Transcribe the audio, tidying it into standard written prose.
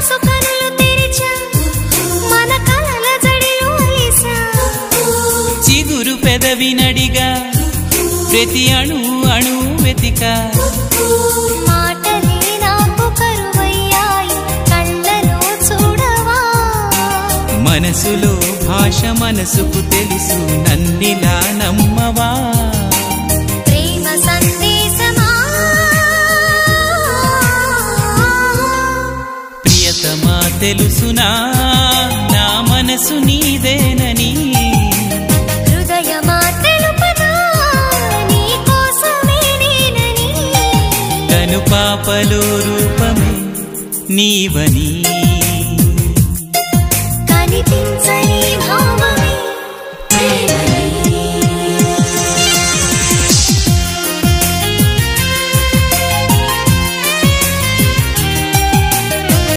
మనసు కనులు తెరిచా మన కలల జడిలో అలిసా చిగురు పెదవి నడిగా ప్రతి అణు అణు వెతికా మాటలే నాకు కరువయ్యాయి కళ్ళలో చూడవా మనసులో భాష మనసుకు తెలుసు నన్నిలా నమ్మవా ప్రేమ సందేశమా ప్రియతమా తెలుసునా నా మనసు నీదేనని హృదయమా తెలుపనా నీ కోసమే నేనని కను పాపలో రూపమే నీవని కనిపించని